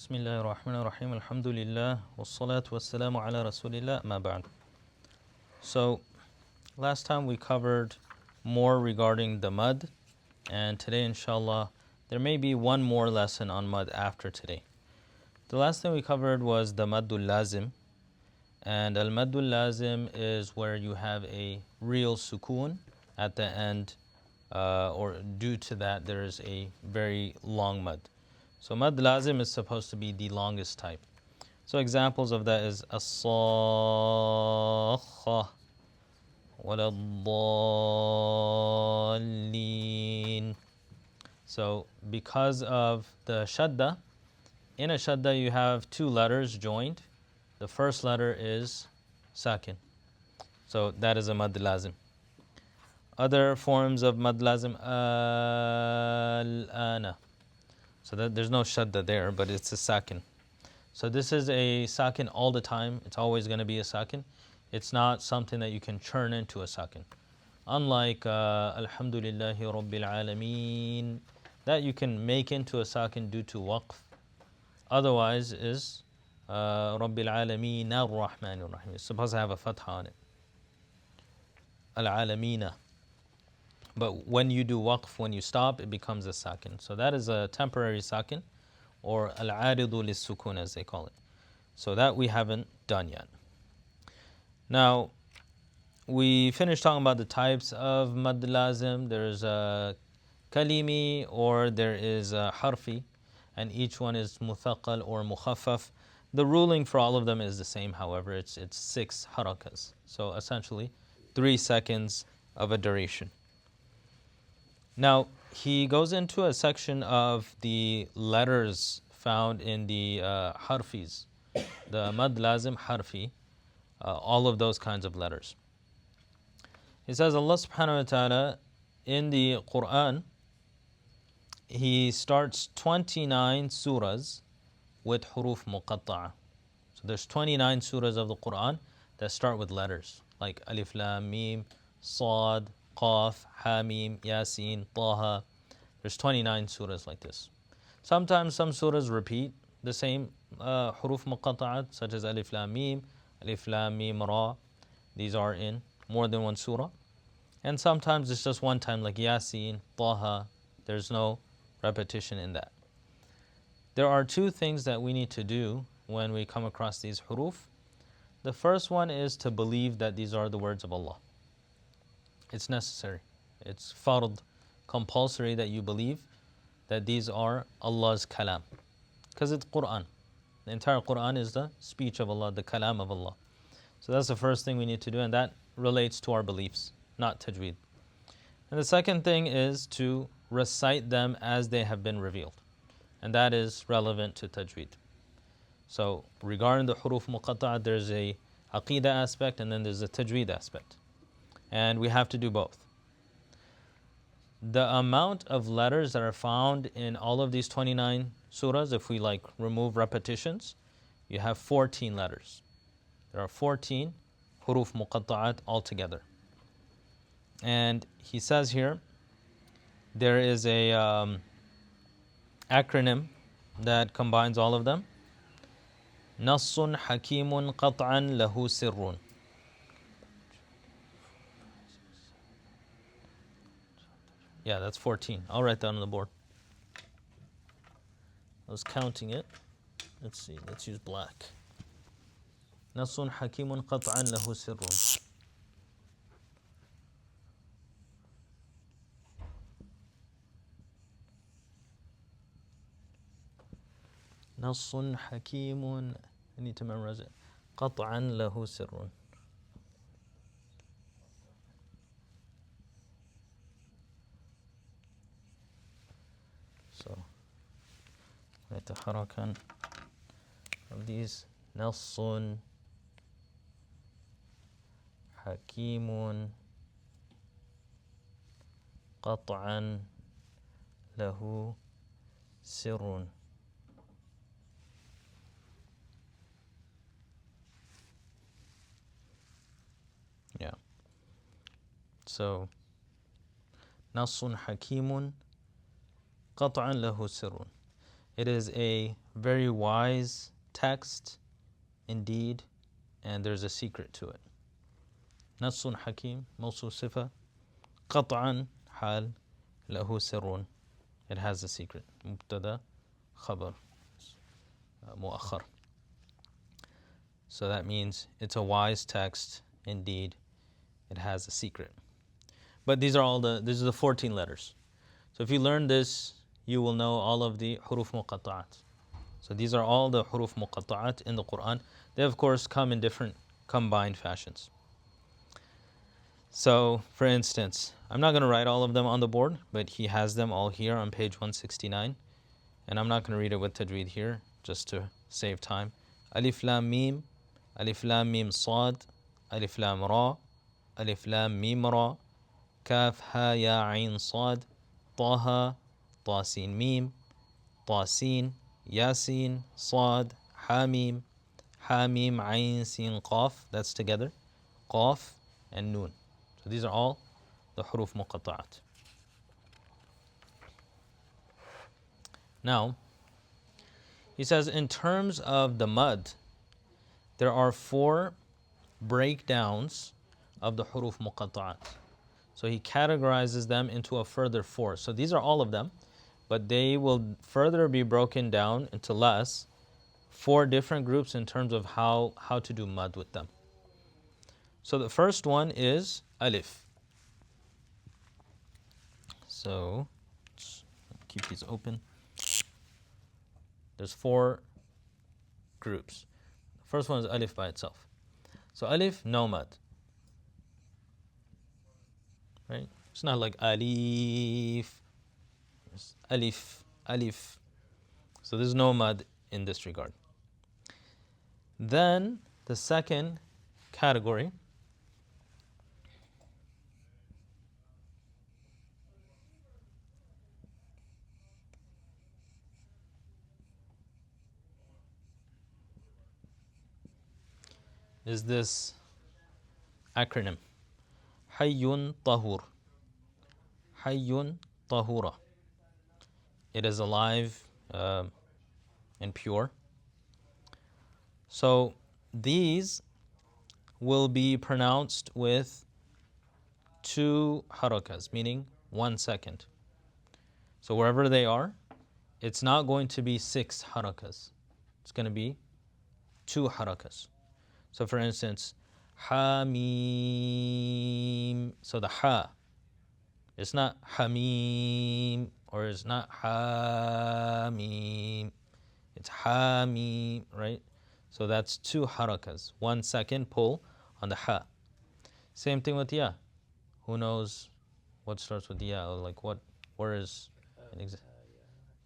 Bismillahir Rahmanir Rahim. Alhamdulillah. Wassalatu wassalamu ala Rasulillah. Ma ba'd. So, last time we covered more regarding the mud, and today, inshallah, there may be one more lesson on mud after today. The last thing we covered was the maddul lazim, and al maddul lazim is where you have a real sukoon at the end, or due to that, there is a very long mud. So mad lazim is supposed to be the longest type. So examples of that is as-sakha, wala-dallin. So because of the shadda, in a shadda you have two letters joined. The first letter is sakin. So that is a mad lazim. Other forms of mad lazim, al-ana. So there's no shadda there, but it's a sakin. So this is a sakin all the time. It's always going to be a sakin. It's not something that you can churn into a sakin. Unlike Alhamdulillahi Rabbil Alameen, that you can make into a sakin due to waqf. Otherwise is Rabbil Alameen ar-Rahmanir Rahim. It's supposed to have a fatha on it. Al-Alamina. But when you do waqf, when you stop, it becomes a sakin. So that is a temporary sakin, or al-aridu lis-sukun as they call it. So that we haven't done yet. Now, we finished talking about the types of mad lazim. There's a kalimi, or there is a harfi, and each one is muthaqal or mukhaffaf. The ruling for all of them is the same, however, it's 6 harakas. So essentially, 3 seconds of a duration. Now, he goes into a section of the letters found in the harfis, the mad lazim harfi, all of those kinds of letters. He says Allah subhanahu wa ta'ala in the Quran, He starts 29 surahs with huruf muqatta'a. So there's 29 surahs of the Quran that start with letters, like alif, lam, mim, sad, Qaf, Hamim, Yasin, Taha. There's 29 surahs like this. Sometimes some surahs repeat the same huruf muqatta'at, such as Alif Lam Mim, Ra. These are in more than one surah. And sometimes it's just one time, like Yasin, Taha. There's no repetition in that. There are 2 things that we need to do when we come across these huruf. The first one is to believe that these are the words of Allah. It's necessary. It's fard, compulsory that you believe that these are Allah's kalam. Because it's Quran. The entire Quran is the speech of Allah, the kalam of Allah. So that's the first thing we need to do, and that relates to our beliefs, not tajweed. And the second thing is to recite them as they have been revealed. And that is relevant to tajweed. So regarding the huruf muqatta'at, there's a aqidah aspect and then there's a tajweed aspect. And we have to do both. The amount of letters that are found in all of these 29 surahs, if we remove repetitions, you have 14 letters. There are 14 huruf muqatta'at altogether. And he says here, there is a acronym that combines all of them. Nassun hakimun qat'an lahu sirrun. Yeah, that's 14. I'll write that on the board. I was counting it. Let's see. Let's use black. Nasun hakimun qat'an lahu sirrun. Nasun hakimun. I need to memorize it. Qat'an lahu sirrun. So, write the harakan of these. Nassun hakimun qat'an lahu sirrun. Yeah. So, Nassun hakimun qat'an lahu sirrun. It is a very wise text indeed, and there's a secret to it. Nassun Hakim, Mawsu Sifa, Qat'an, Hal, Lahu Sirrun. It has a secret. Mubtada, Khabar, Mu'akhar. So that means it's a wise text indeed. It has a secret. But these are the 14 letters. So if you learn this, you will know all of the huruf muqatta'at. So these are all the huruf muqatta'at in the Quran. They of course come in different combined fashions. So for instance, I'm not going to write all of them on the board, but he has them all here on page 169. And I'm not going to read it with tajweed here, just to save time. Alif Lam Mim, Alif Lam Mim Sad, Alif Lam Ra, Alif Lam Mim Ra, Kaf Ha Ya Ain Sad, Taha, Tasin Mim, Tasin, Yasin, Sad, Hamim, Hamim, Ain, Sin, Qaf. That's together. Qaf and Nun. So these are all the huruf muqatta'at. Now, he says in terms of the mud, there are 4 breakdowns of the huruf muqatta'at. So he categorizes them into a further 4. So these are all of them, but they will further be broken down into less 4 different groups in terms of how to do mud with them. So the first one is alif. So let's keep these open. There's 4 groups. The first one is alif by itself. So alif, no mud. Right? It's not like alif. It's alif, alif. So there's no mud in this regard. Then the second category is this acronym. Hayyun Tahur. Hayyun Tahura. It is alive and pure. So these will be pronounced with 2 harakas, meaning 1 second. So wherever they are, it's not going to be 6 harakas. It's going to be 2 harakas. So for instance, Hamim. So the ha, it's not Hamim or it's not Hamim. It's Hamim, right? So that's 2 harakas. 1 second pull on the ha. Same thing with ya. Who knows what starts with ya? Like where is an example?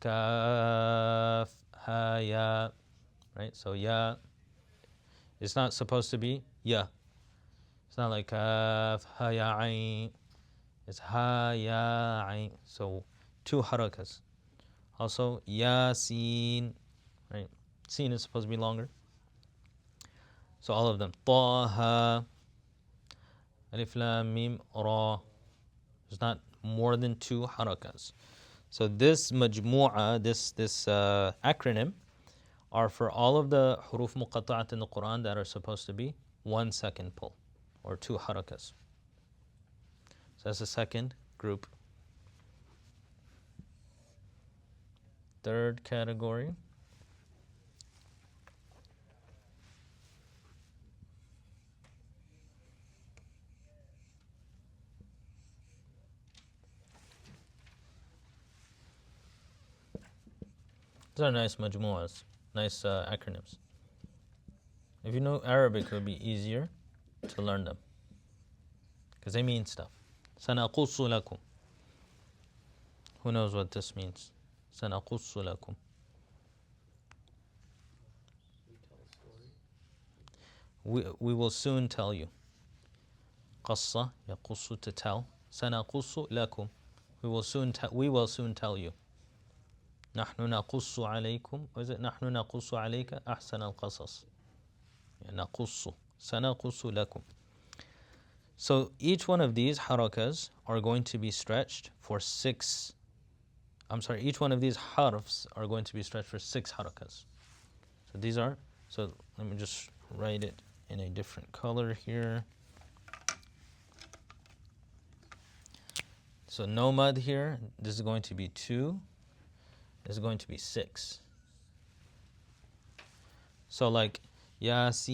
Kaf, ha, ya, right? So ya, it's not supposed to be ya. It's not like kaf, ha, ya, ain. It's ha, ya, ain. So 2 harakas. Also, yasin, right? Sin is supposed to be longer. So all of them. Taha, alif, lam, mim, ra. There's not more than 2 harakas. So this majmu'a, this acronym, are for all of the huruf muqatta'at in the Quran that are supposed to be 1 second pull, or 2 harakas. So that's the second group. Third category. These are nice majmu'as, nice acronyms. If you know Arabic, it would be easier to learn them because they mean stuff. Sanaqussu lakum. Who knows what this means? Sanaqussu lakum. We will soon tell you. Qassa, yaqussu, to tell. Sanaqussu lakum. We will soon tell you. نحن نقص عليكم. Or is it نحن نقص عليك أحسن القصص. نقص. سنقص لكم. So each one of these harakas are going to be stretched for 6 I'm sorry, each one of these harfs are going to be stretched for 6 harakas. So these are, so let me just write it in a different color here. So no mud here, this is going to be 2, this is going to be 6. So like Yasin,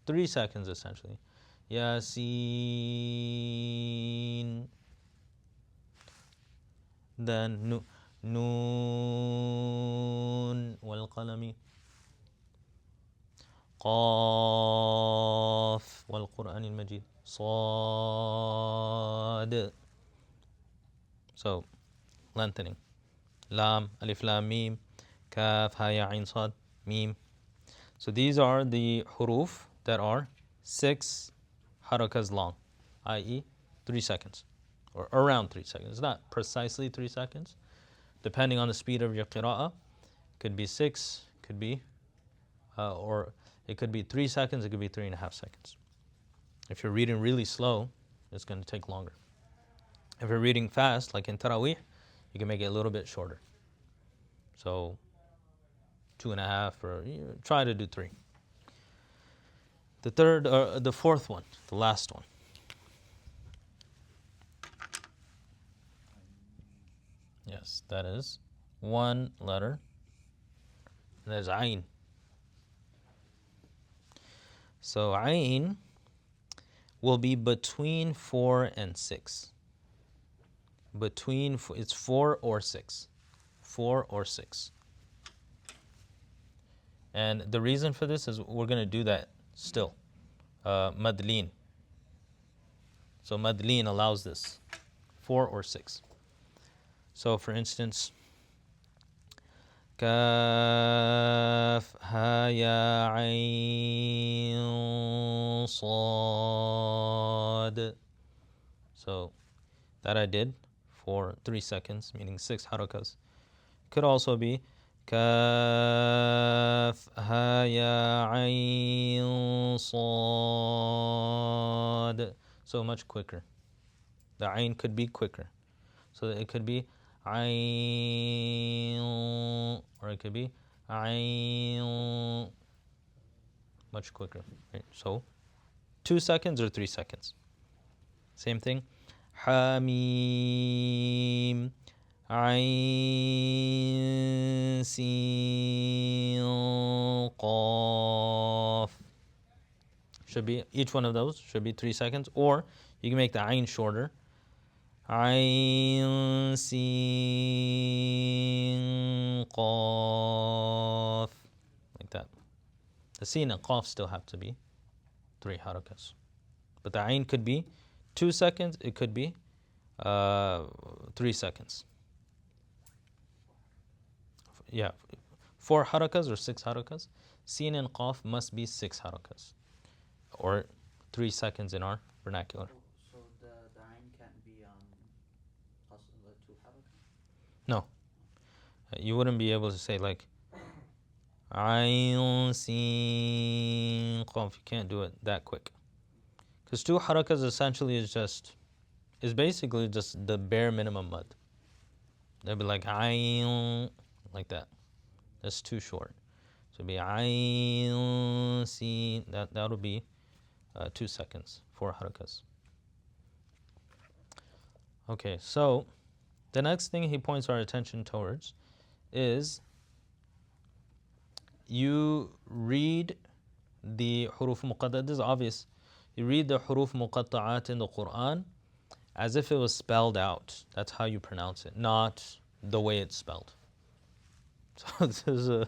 3 seconds essentially. Yasin. Then Noon wal qalami. Qaf wal Qur'an al-Majid. Sad. So lengthening. Lam, alif lam mim, kaf, ha ya ain sad, mim. So these are the huruf that are 6 harakas long, i.e. 3 seconds, or around 3 seconds. It's not precisely 3 seconds. Depending on the speed of your qira'ah, could be 6, could be, or it could be 3 seconds, it could be 3.5 seconds. If you're reading really slow, it's going to take longer. If you're reading fast, like in Taraweeh, you can make it a little bit shorter. So 2.5, or try to do 3. The fourth one, the last one. Yes, that is one letter. And there's Ain. So Ain will be between 4 and 6. It's 4 or 6. 4 or 6. And the reason for this is we're going to do that still. Madlin. So Madlin allows this. 4 or 6. So for instance, Kaf ha ya ain sad. So that I did for 3 seconds, meaning 6 harakas. Could also be Kaf ha ya ain sad. So much quicker. The ain could be quicker. So it could be ain, or it could be ain, much quicker. Right? So 2 seconds or 3 seconds. Same thing. Hamim, ain, sin, qaf. Should be, each one of those should be 3 seconds, or you can make the ain shorter. Ain, sin, qaf. Like that. The sin and qaf still have to be 3 harakas. But the ain could be 2 seconds, it could be 3 seconds. Yeah, 4 harakas or 6 harakas. Sin and qaf must be 6 harakas, or 3 seconds in our vernacular. So the ain can't be 2 harakas? No. You wouldn't be able to say like ayn, sin, qaf. You can't do it that quick. Because 2 harakas essentially is basically just the bare minimum mud. They'll be like ayn, like that. That's too short. So it'll be ayn, sin. That'll be 2 seconds, 4 harakas. Okay, so the next thing he points our attention towards is you read the huruf muqatta'at. This is obvious. You read the huruf muqatta'at in the Quran as if it was spelled out. That's how you pronounce it, not the way it's spelled. So there's a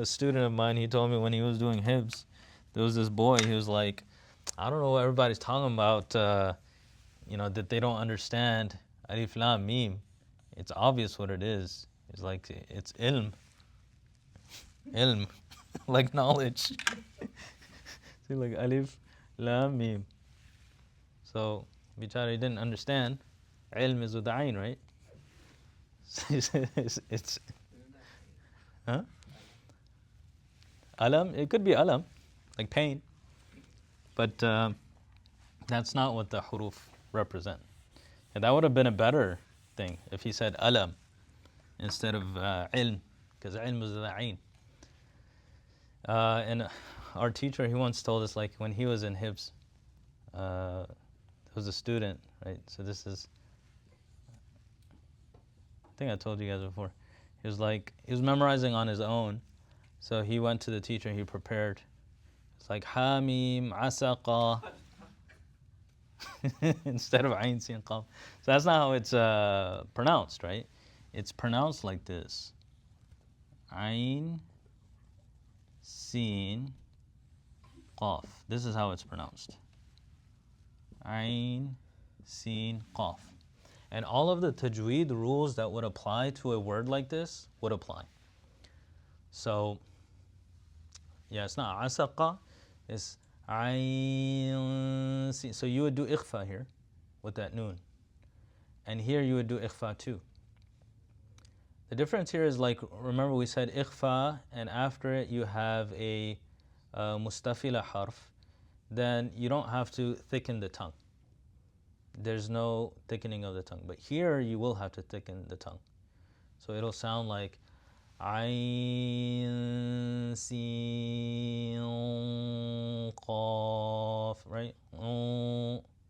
student of mine, he told me when he was doing hibs, there was this boy, he was like, I don't know what everybody's talking about, that they don't understand alif lam mim. It's obvious what it is. It's like, it's ilm, like knowledge. So like alif lam mim. So bichara, he didn't understand. Ilm is with the ayn, right? it's huh? Alam, it could be alam, like pain. But that's not what the huruf represent. And that would have been a better thing. If he said alam instead of ilm, because ilm is the ain. And our teacher, he once told us, like when he was in Hibs, there was a student, right? So this is, I think I told you guys before. He was memorizing on his own. So he went to the teacher, he prepared. It's like Hamim, Asaqa, instead of Ain, Sin, Qaf. So that's not how it's pronounced, right? It's pronounced like this. Ain, Sin, Qaf. This is how it's pronounced. Ain, Sin, Qaf. And all of the tajweed rules that would apply to a word like this would apply. So, yeah, it's not asaqa, it's ayn, sin. So you would do ikhfa here with that noon. And here you would do ikhfa too. The difference here is, like, remember we said ikhfa, and after it you have a mustafila harf, then you don't have to thicken the tongue. There's no thickening of the tongue. But here you will have to thicken the tongue. So it'll sound like Ayn, Sin, Qaf, right?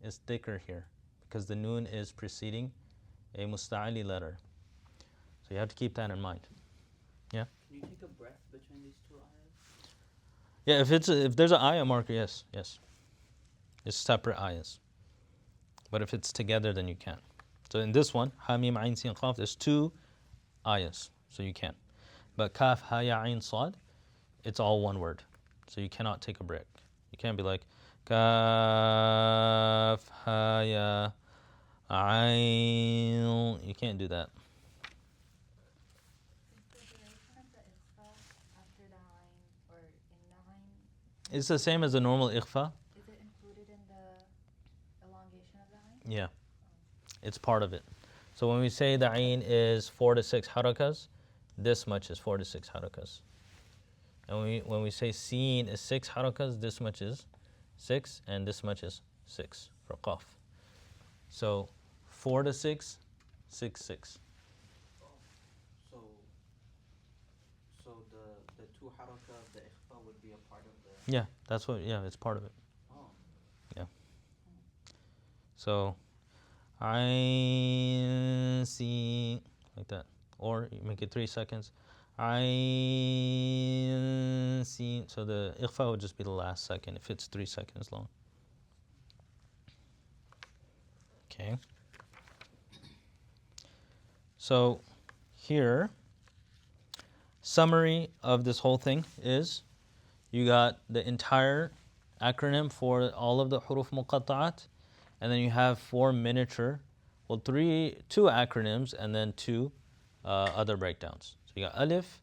Is thicker here because the noon is preceding a musta'ali letter. So you have to keep that in mind. Yeah? Can you take a breath between these two ayahs? Yeah, if there's an ayah marker, yes. It's separate ayahs. But if it's together, then you can't. So in this one, Hamim, Ayn, Sin, Qaf, there's two ayahs, so you can. But Kaf, Ha, Ya, Ayn, Sad, it's all one word. So you cannot take a break. You can't be like Kaf, Ha, Ya, Ayn. You can't do that. It's the same as the normal ikhfa. Is it included in the elongation of the ayn? Yeah, it's part of it. So when we say the ayn is 4 to 6 harakas, this much is 4 to 6 harakas. And when we say seen is 6 harakas, this much is 6, and this much is 6 for qaf. So 4 to 6, 6, 6. So the two haraka of the ikhfa would be a part of the... Yeah, it's part of it. Oh. Yeah. So ayn, seen, like that. Or you make it 3 seconds. Ayn, seen. So the ikhfa would just be the last second if it's 3 seconds long. Okay. So here, summary of this whole thing is you got the entire acronym for all of the huruf muqatta'at, and then you have 4 miniature, two acronyms, and then 2 other breakdowns. So you got alif,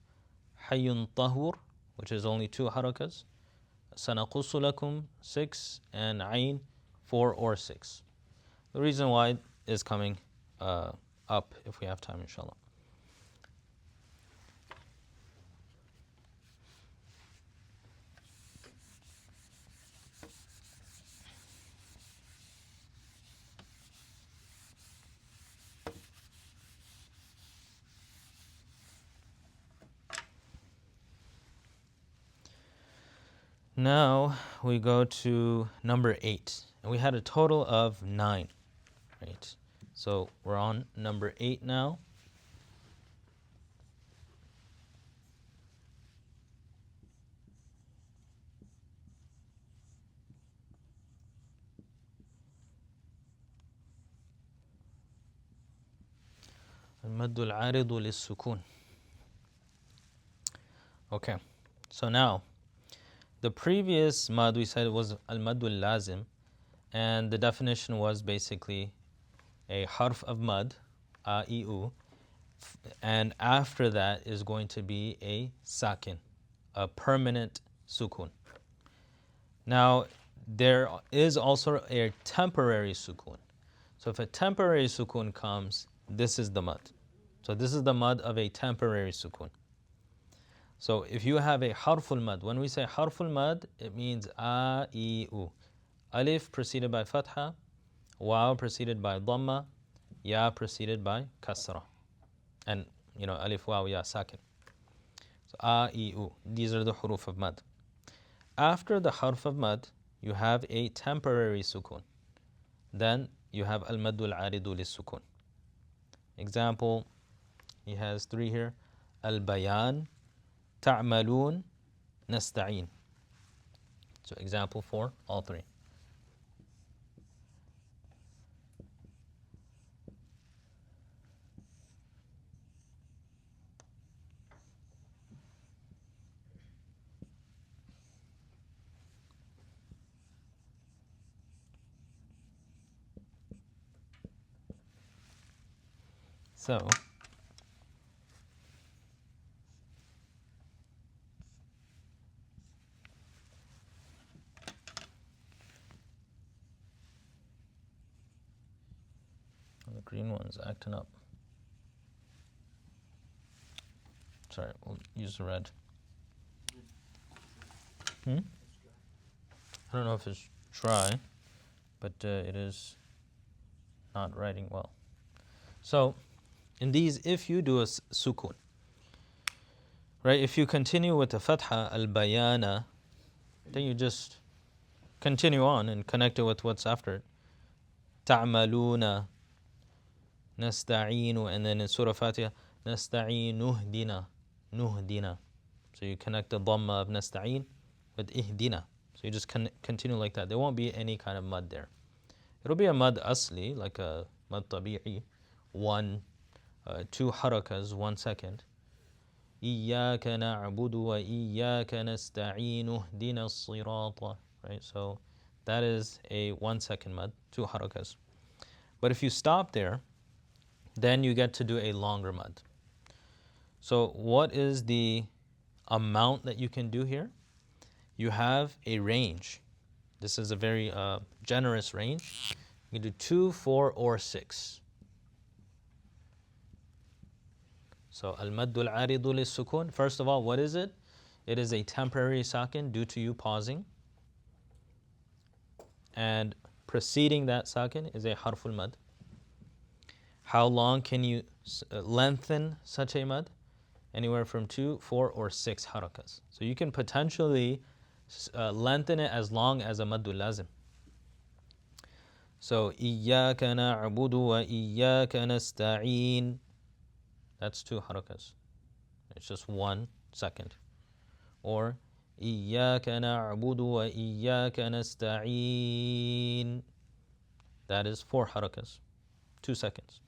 hayyun tahur, which is only 2 harakas, sanaqussu lakum 6, and ayn 4 or 6. The reason why is coming up if we have time, inshallah. Now we go to number 8, and we had a total of 9, right? So we're on number 8 now. المد العارض للسكون. Okay, so now the previous mad we said was al-mad al-lazim, and the definition was basically a harf of mad, a, I, u, and after that is going to be a sakin, a permanent sukun. Now, there is also a temporary sukun. So if a temporary sukun comes, this is the mad. So this is the mad of a temporary sukun. So if you have a harful mad, when we say harful mad, it means a, I, u. Alif preceded by fatha, waw preceded by dhamma, ya preceded by kasra. And, alif, waw, ya, sakin. So, a, I, u. These are the huruf of mad. After the harf of mad, you have a temporary sukun. Then you have al-maddu al-aridu lis-sukun. Example, he has three here. Al-bayan, ta'malun, nasta'in. So example for all three. So, the green one's acting up. Sorry, we'll use the red. I don't know if it's dry, but it is not writing well. So, in these, if you do a sukun, right, if you continue with the fatha, al-bayana, then you just continue on and connect it with what's after it. Ta'maluna, nasta'inu, and then in Surah Fatiha, nasta'in nuhdina, nuhdina. So you connect the dhamma of nasta'in with ihdina. So you just continue like that. There won't be any kind of mud there. It'll be a mud asli, like a mud tabi'i, two harakas, 1 second. إِيَّاكَ نَعْبُدُ وَإِيَّاكَ نَسْتَعِينُ اهْدِنَا الصِّرَاطَ. Right, so that is a 1 second mud, two harakas. But if you stop there, then you get to do a longer mud. So what is the amount that you can do here? You have a range. This is a very generous range. You can do 2, 4, or 6. So al-maddu al-aridu lis-sukun. First of all, what is it? It is a temporary sakin due to you pausing. And preceding that sakin is a harful mad. How long can you lengthen such a mad? Anywhere from 2, 4, or 6 harakas. So you can potentially lengthen it as long as a maddul lazim. So إِيَّاكَ نَعْبُدُ وَإِيَّاكَ نَسْتَعِينُ. That's 2 harakas. It's just 1 second. Or إِيَّاكَ نَعْبُدُ وَإِيَّاكَ نَسْتَعِينُ. That is 4 harakas, 2 seconds.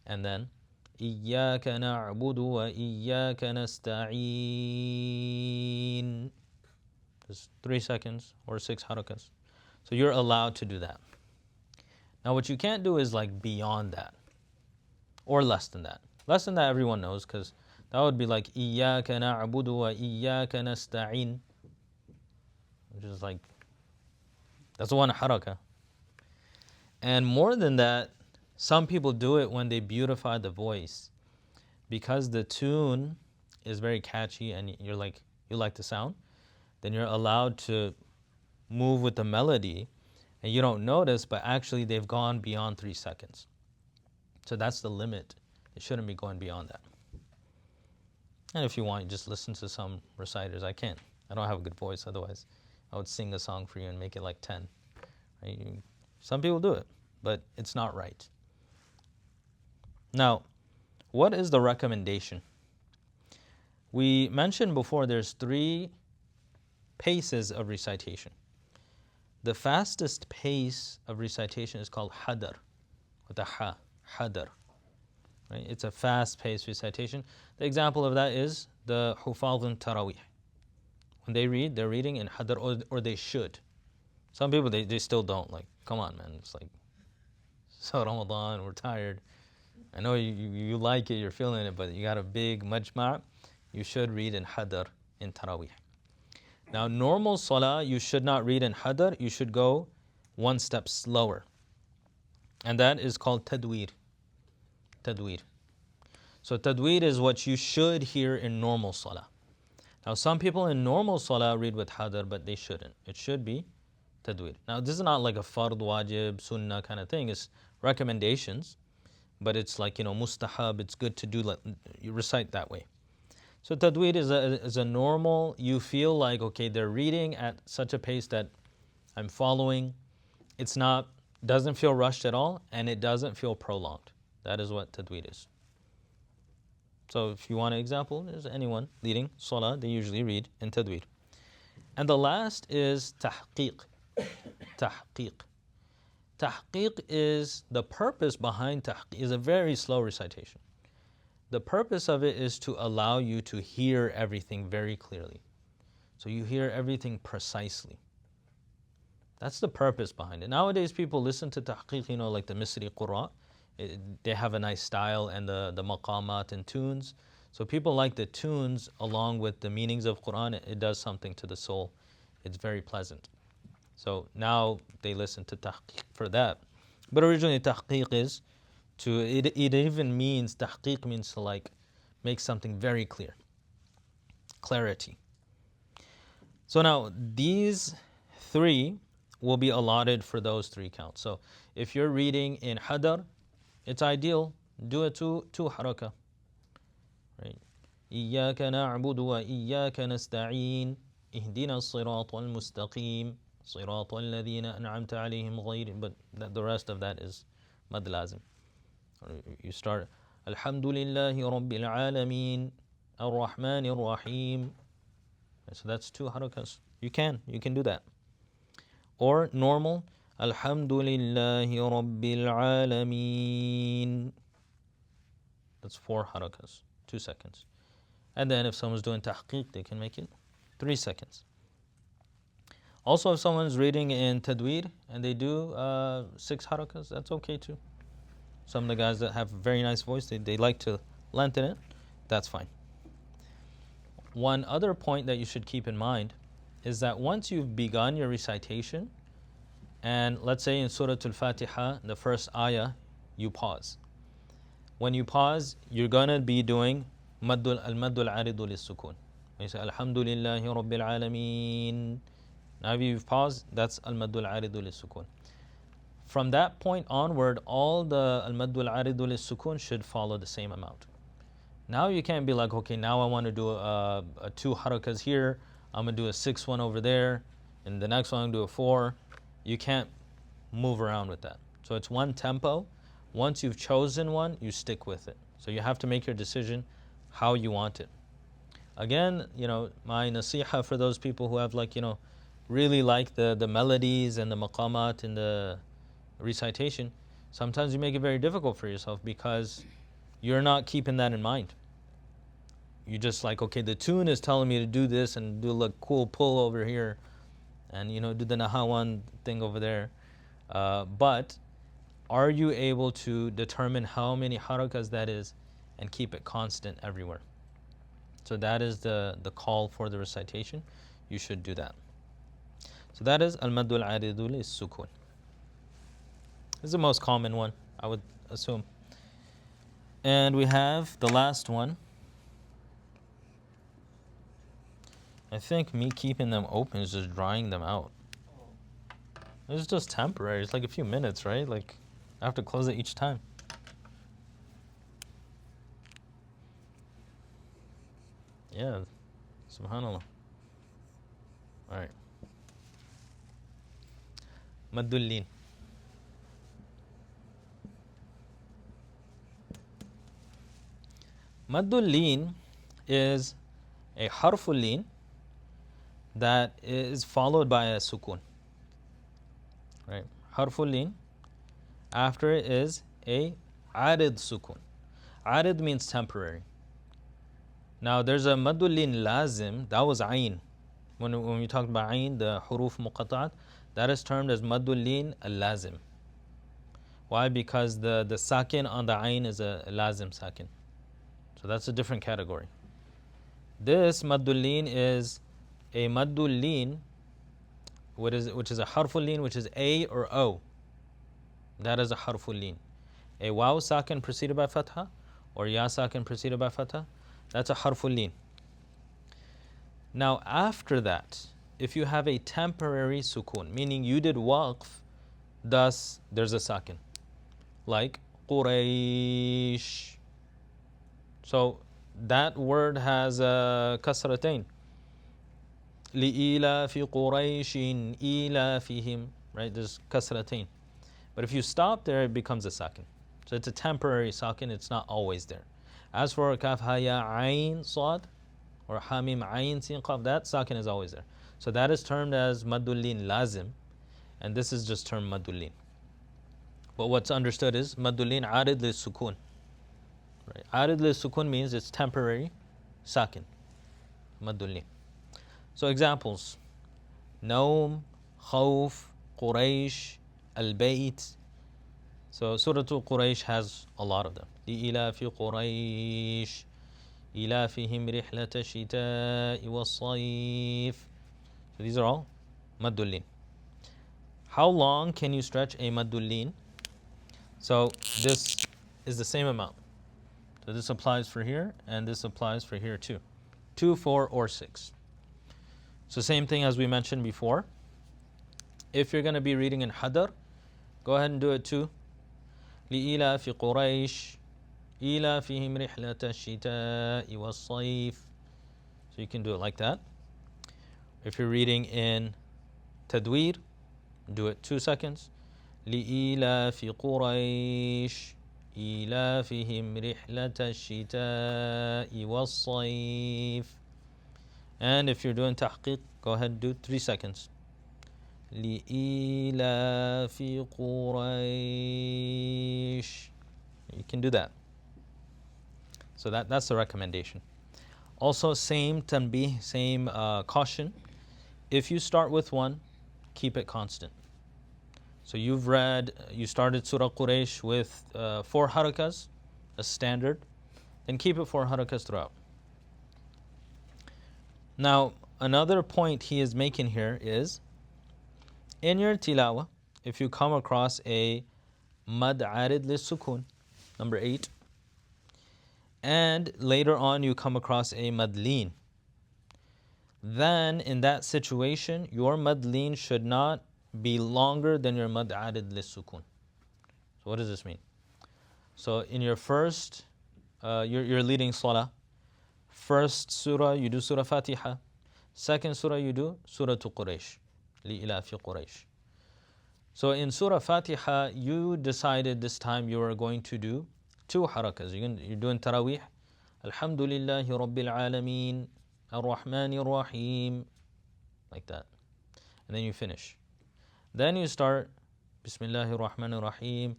And then إِيَّاكَ نَعْبُدُ وَإِيَّاكَ نَسْتَعِينُ. Just 3 seconds or 6 harakas. So you're allowed to do that. Now what you can't do is like beyond that. Or less than that. Less than that everyone knows, because that would be like إِيَّاكَ نَعْبُدُ وَإِيَّاكَ نَسْتَعِينُ, which is like, that's 1 haraka. And more than that, some people do it when they beautify the voice. Because the tune is very catchy and you like the sound, then you're allowed to move with the melody and you don't notice, but actually they've gone beyond 3 seconds. So that's the limit. It shouldn't be going beyond that. And if you want, just listen to some reciters. I can't. I don't have a good voice. Otherwise, I would sing a song for you and make it like 10. Right? Some people do it, but it's not right. Now, what is the recommendation? We mentioned before there's 3 paces of recitation. The fastest pace of recitation is called hadar, with a ha, hadar. Right? It's a fast-paced recitation. The example of that is the hufadh tarawih. When they read, they're reading in hadar, or they should. Some people, they still don't. Like, come on, man. It's like, so Ramadan, we're tired. I know you like it, you're feeling it, but you got a big majma'. You should read in hadar, in tarawih. Now, normal salah, you should not read in hadar. You should go 1 step slower. And that is called tadweer. Tadweer. So tadweer is what you should hear in normal salah. Now some people in normal salah read with hadar, but they shouldn't. It should be tadweer. Now this is not like a fard, wajib, sunnah kind of thing. It's recommendations, but it's like, mustahab, it's good to do, you recite that way. So tajweed is a normal, you feel like, okay, they're reading at such a pace that I'm following. It's not, doesn't feel rushed at all, and it doesn't feel prolonged. That is what tajweed is. So if you want an example, there's anyone leading salah, they usually read in tajweed. And the last is tahqiq. Tahqiq. Tahqiq is, the purpose behind tahqiq is a very slow recitation. The purpose of it is to allow you to hear everything very clearly. So you hear everything precisely. That's the purpose behind it. Nowadays people listen to tahqiq, like the Misri Qur'an. They have a nice style and the maqamat and tunes. So people like the tunes along with the meanings of Qur'an. It does something to the soul. It's very pleasant. So now they listen to tahqiq for that. But originally tahqiq is it even means, tahqiq means to like make something very clear. Clarity. So now these three will be allotted for those three counts. So if you're reading in hadar, it's ideal, do it two haraka. Right? إياك نعبد وإياك نستعين اهدنا الصراط المستقيم صراط الذين أنعمت عليهم غير, but the rest of that is mad lazim. You start الحمد لله رب العالمين الرحمن الرحيم. So that's two harakas. You can do that. Or normal الحمد لله رب العالمين. That's 4 harakas, 2 seconds. And then if someone's doing tahqiq, they can make it 3 seconds. Also, if someone's reading in tajweed and they do 6 harakas, that's okay too. Some of the guys that have a very nice voice, they like to lengthen it, that's fine. One other point that you should keep in mind is that once you've begun your recitation, and let's say in Surah Al-Fatiha, the first ayah, you pause. When you pause, you're going to be doing al-maddul aridu lis-sukun. You say, Alhamdulillahi Rabbil Alameen. Now if you've paused, that's al-maddul aridu lis-sukun. From that point onward, all the al-maddul aridu lis-sukun should follow the same amount. Now you can't be like, okay, now I want to do a 2 harakas here, I'm going to do a 6 one over there, and the next one I'm going to do a 4. You can't move around with that. So it's one tempo. Once you've chosen one, you stick with it. So you have to make your decision how you want it. Again, my nasiha for those people who have really like the melodies and the maqamat and the recitation, sometimes you make it very difficult for yourself because you're not keeping that in mind. You just like, okay, the tune is telling me to do this and do a cool pull over here and do the nahawan thing over there. But are you able to determine how many harakas that is and keep it constant everywhere? So that is the call for the recitation. You should do that. So that is al-maddul aridu lis-sukun. This is the most common one, I would assume. And we have the last one. I think me keeping them open is just drying them out. It's just temporary. It's like a few minutes, right? Like I have to close it each time. Yeah, subhanallah. All right. Maddul lin. Maddul lin is a harful lin that is followed by a sukun. Right? Harful lin. After it is a arid sukun. Arid means temporary. Now there's a maddul lin lazim, that was ayn. When we talked about ayn, the huruf muqatta'at, that is termed as maddul lin al-lazim. Why? Because the sakin on the ayn is a lazim sakin. So that's a different category. This maddul lin is a maddul lin, which is a harful lin, which is A or O. That is a harful lin. A waw sakin preceded by fatha, or ya sakin preceded by fatha, that's a harful lin. Now after that, if you have a temporary sukun, meaning you did waqf, thus there's a sakin. like Quraysh. So that word has a kasratain. لِإِيلَافِ قُرَيْشٍ إِيلَافِهِمْ. Right, there's kasratain. But if you stop there, it becomes a sakin. So it's a temporary sakin, it's not always there. As for kaf ha ya ayn sad or hamim ayn sin qaf, that sakin is always there. So that is termed as madullin lazim, and this is just termed madullin. But what's understood is madullin arid li sukun. Right? Arid li sukun means it's temporary sakin. Madullin. So examples: Naum, Khawf, Quraysh, Al-Bayt. So Surah Quraysh has a lot of them. لِإِلَافِ قُرَيْشٍ إِلَافِهِمْ رِحْلَةَ الشِّتَاءِ وَالصَّيْفِ. So these are all madullin. How long can you stretch a madullin? So this is the same amount. So this applies for here, and this applies for here too. 2, 4, or 6. So same thing as we mentioned before. If you're going to be reading in Hadar, go ahead and do it too. لِإِلَافِ قُرَيْشٍ إِلَافِهِمْ رِحْلَةَ الشِّتَاءِ وَالصَّيْفِ. So you can do it like that. If you're reading in Tadweer, do it 2 seconds. لِإِلَافِ قُرَيْشٍ إِلَافِهِمْ رِحْلَةَ الشِّتَاءِ وَالصَّيْفِ. And if you're doing tahqiq, go ahead and do 3 seconds. لِإِلَافِ قُرَيْشٍ. You can do that. So that's the recommendation. Also, same tanbih, same caution. If you start with one, keep it constant. So you started Surah Quraysh with 4 harakas, a standard, then keep it 4 harakas throughout. Now, another point he is making here is, in your tilawa, if you come across a mad arid lis sukun, number 8, and later on you come across a madleen, then in that situation, your madleen should not be longer than your mad arid lis sukun. So what does this mean? So in your first, you're leading salah. First surah, you do Surah Fatiha. Second surah, you do Surah Quraysh. لِإِلَافِ قُرَيْشٍ. So in Surah Fatiha, you decided this time you are going to do 2 harakas. You're doing Taraweeh. Alhamdulillahi Rabbil Alameen. Ar-Rahmanir Rahim. Like that. And then you finish. Then you start Bismillahir Rahmanir Rahim.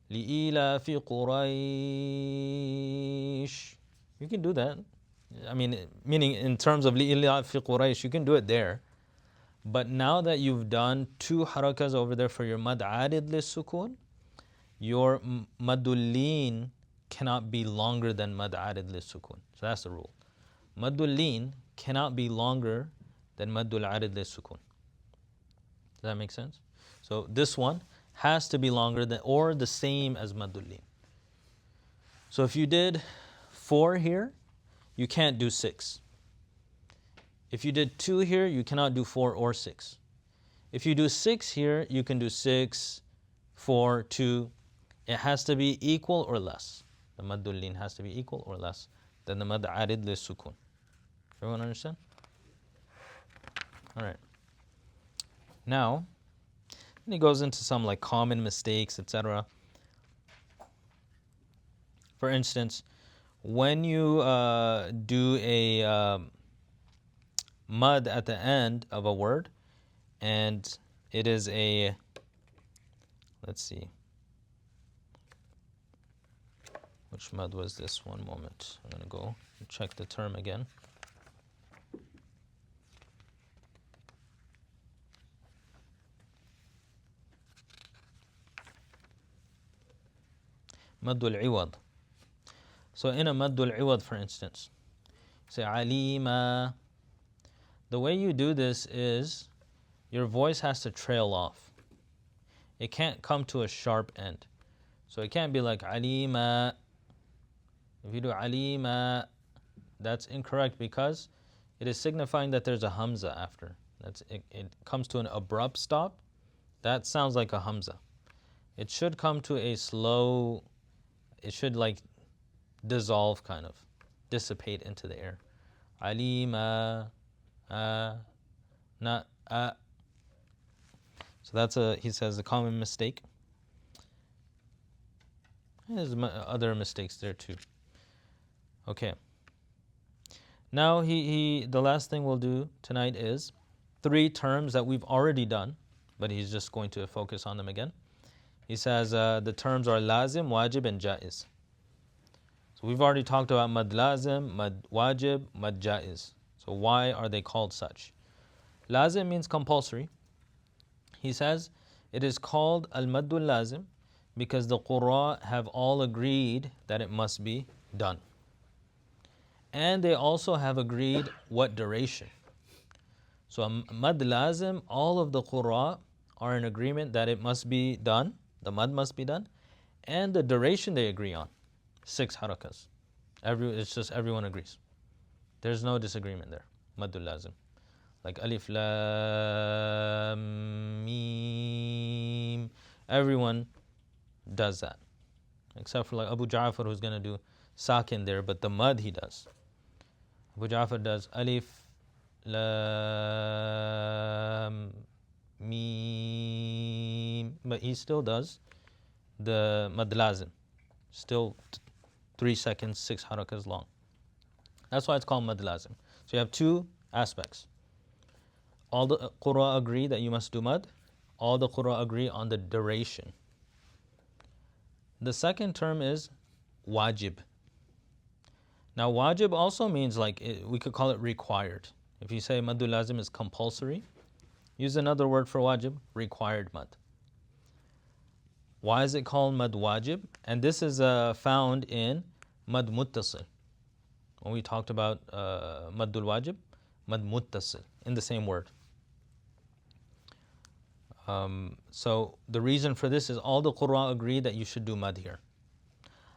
لِإِلَافِ قُرَيْشٍ. You can do that. I mean, meaning in terms of لِإِلَافِ قُرَيْشٍ, you can do it there. But now that you've done 2 harakas over there for your mad arid lis sukun, your madullin cannot be longer than mad arid lis sukun. So that's the rule. Madullin cannot be longer than madul arid lis sukun. Does that make sense? So this one has to be longer than or the same as madullin. So if you did 4 here, you can't do 6. If you did 2 here, you cannot do 4 or 6. If you do 6 here, you can do 6, 4, 2. It has to be equal or less. The madullin has to be equal or less than the mad arid lis sukun. Everyone understand? All right. Now, and he goes into some like common mistakes, etc. For instance, when you do a mud at the end of a word, and it is a, let's see, which mud was this? One moment. I'm going to go and check the term again. Maddul iwad. So in a maddul iwad, for instance, say alima. The way you do this is your voice has to trail off. It can't come to a sharp end. So it can't be like alima. If you do alima, that's incorrect because it is signifying that there's a hamza after. It comes to an abrupt stop. That sounds like a hamza. it should come to a slow, it should like dissolve, kind of dissipate into the air. Alima, not So that's he says, a common mistake. There's other mistakes there too. Okay. Now the last thing we'll do tonight is 3 terms that we've already done, but he's just going to focus on them again. He says the terms are lazim, wajib, and jaiz. So we've already talked about mad lazim, mad wajib, mad jaiz. So why are they called such? Lazim means compulsory. He says it is called al-maddul lazim because the qurra have all agreed that it must be done. And they also have agreed what duration. So mad lazim, all of the qurra are in agreement that it must be done, the mad must be done, and the duration they agree on, 6 harakas. It's just everyone agrees. There's no disagreement there, maddul lazim. Like alif lam mim, everyone does that, except for like Abu Ja'far, who's going to do sakin there, but the mad he does. Abu Ja'far does alif lam mim, but he still does the mad lazim, still 3 seconds, 6 harakas long. That's why it's called mad lazim. So you have 2 aspects. All the qurra agree that you must do mad. All the qurra agree on the duration. The second term is wajib. Now wajib also means we could call it required. If you say maddul lazim is compulsory, use another word for wajib, required mad. Why is it called mad wajib? And this is found in mad muttasil. When we talked about maddul wajib, mad muttasil, in the same word. So the reason for this is all the qurra agree that you should do mad here.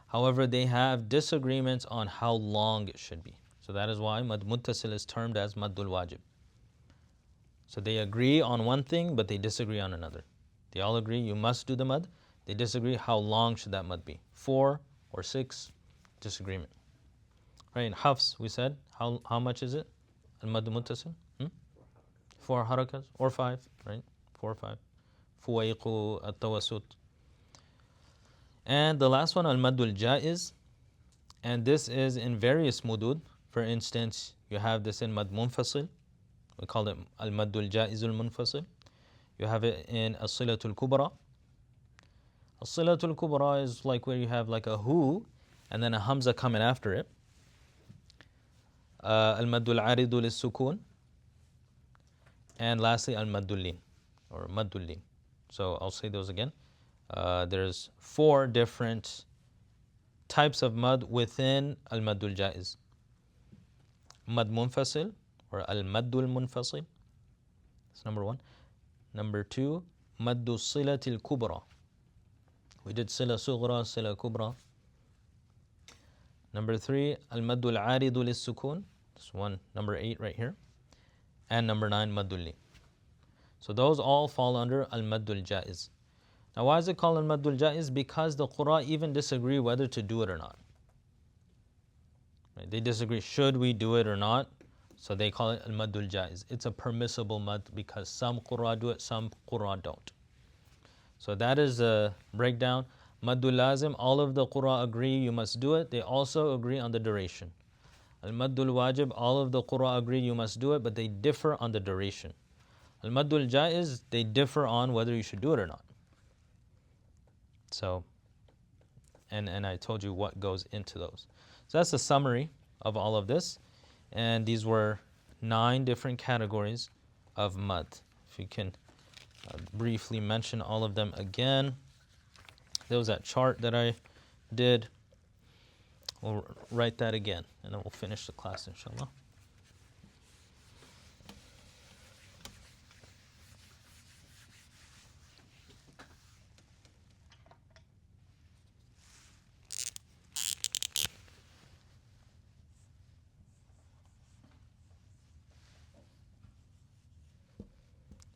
However, they have disagreements on how long it should be. So that is why mad muttasil is termed as maddul wajib. So they agree on one thing, but they disagree on another. They all agree you must do the mad. They disagree how long should that mad be. 4 or 6, disagreement. Right, in Hafs we said, how much is it? Al-mad muttasil? 4 harakas or 5, right? 4 or 5. Fuwaiqu at-tawassut. And the last one, al-maddul jaiz. And this is in various mudud. For instance, you have this in mad munfasil. We call it al-maddul jaizul munfasil. You have it in as-silatul kubra. As-silatul kubra is like where you have like a hu and then a hamza coming after it. Al-maddul aridu lis-sukun. And lastly, al-maddul lin, or maddul lin. So I'll say those again. There's 4 different types of mad within al-maddul jaiz. Mad munfasil, or al-maddul munfasil. That's number 1. Number 2, maddu silatil kubra. We did sila sughra, sila kubra. Number 3, al-maddul aridu lis-sukun. This one, number 8 right here. And number 9, maddul lin. So those all fall under al-maddul jaiz. Now why is it called al-maddul jaiz? Because the qurra even disagree whether to do it or not. Right? They disagree, should we do it or not? So they call it al-maddul jaiz. It's a permissible mad because some qurra do it, some qurra don't. So that is a breakdown. Maddul lazim, all of the qurra agree you must do it. They also agree on the duration. Al-maddul wajib, all of the qurra agree you must do it, but they differ on the duration. Al-maddul jaiz, they differ on whether you should do it or not. So, and I told you what goes into those. So that's a summary of all of this. And these were 9 different categories of mad. If you can briefly mention all of them again. There was that chart that I did. We'll write that again, and then we'll finish the class, inshallah.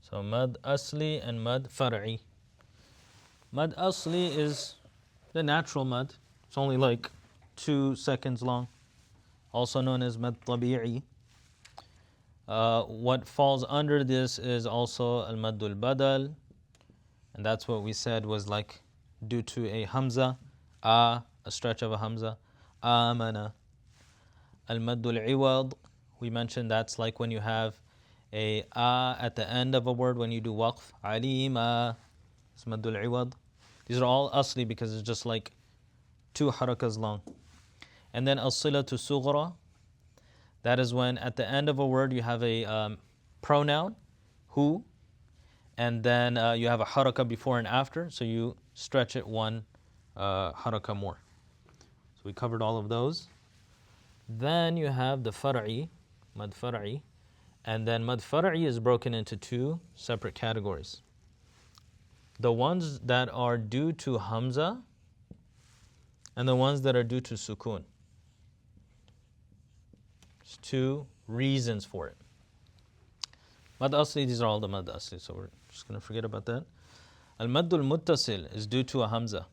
So mad asli and mad far'i. Mad asli is the natural mad. It's only like 2 seconds long, also known as mad tabi'i. What falls under this is also al-maddul badal, and that's what we said was like due to a hamza, a stretch of a hamza, amana. Al-maddul iwad, we mentioned that's like when you have a at the end of a word when you do waqf, alima, it's maddul iwad. These are all asli because it's just like 2 harakas long. And then as-silatu sughra, that is when at the end of a word you have a pronoun, who, and then you have a haraka before and after, so you stretch it 1 haraka more. So we covered all of those. Then you have the far'i, mad far'i, and then mad far'i is broken into 2 separate categories. The ones that are due to hamza and the ones that are due to sukun. There's 2 reasons for it. Mad asli, these are all the mad asli, so we're just going to forget about that. Al-maddul muttasil is due to a hamza.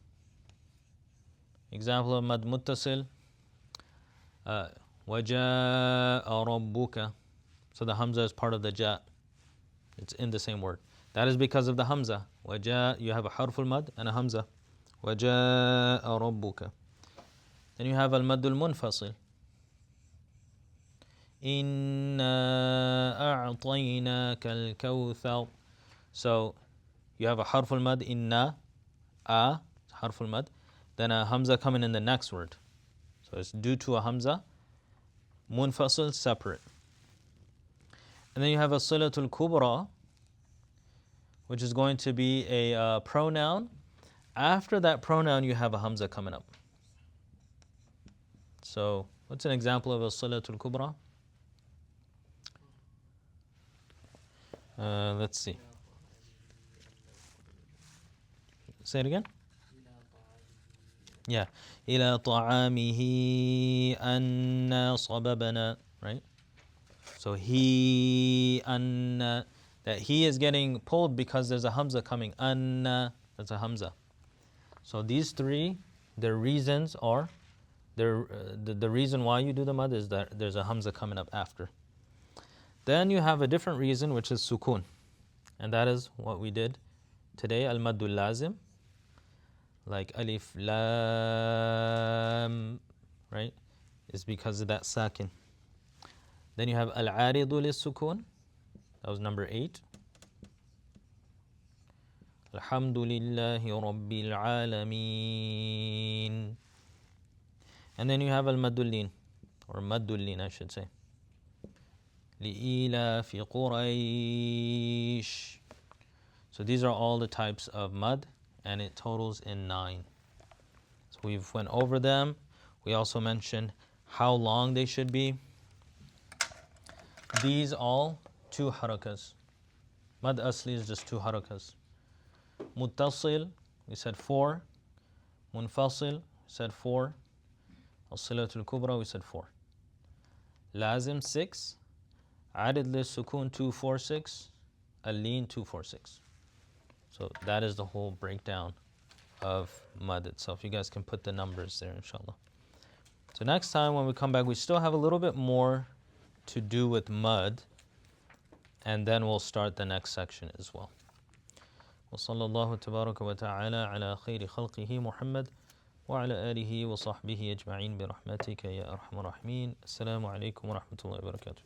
Example of mad muttasil, وَجَاءَ رَبُّكَ. So the hamza is part of the ja. It's in the same word. That is because of the hamza. وَجَاء, you have a harful mad and a hamza. وَجَاءَ رَبُّكَ. Then you have al-maddul munfasil. إِنَّا أَعْطَيْنَاكَ الْكَوْثَرَ. So you have a harful mad, inna, harful mad, then a hamza coming in the next word. So it's due to a hamza, munfasil, separate. And then you have a silatul kubra, which is going to be a pronoun. After that pronoun, you have a hamza coming up. So what's an example of a silatul kubra? Let's see. Say it again. Yeah. إلى طعامه أنا صببنا, right? So he, anna, that he is getting pulled because there's a hamza coming. Anna, that's a hamza. So these 3, their reasons are, the reason why you do the mad is that there's a hamza coming up after. Then you have a different reason, which is sukun. And that is what we did today, al-maddul lazim. Like alif, lam, right? Is because of that sakin. Then you have al-aridu lis-sukun. That was number 8. Alhamdulillahi Rabbil Alameen. And then you have al-madullin, or madullin, I should say. لِإِيلَافِ قُرَيْشٍ. So these are all the types of mad, and it totals in 9. So we've went over them. We also mentioned how long they should be. These all 2 harakas. Mad asli is just 2 harakas. Muttasil, we said 4. Munfasil, we said 4. As-silatul kubra, we said 4. Lazim, 6. Adid lis-sukun, 2, 4, 6. Al-lin, 2, 4, 6. So that is the whole breakdown of mad itself. You guys can put the numbers there, inshallah. So next time when we come back, we still have a little bit more to do with mad, and then we'll start the next section as well. وصلى الله تبارك وتعالى على خير خلقه محمد وعلى آله وصحبه أجمعين برحمتك يا أرحم الراحمين. السلام عليكم ورحمة الله وبركاته.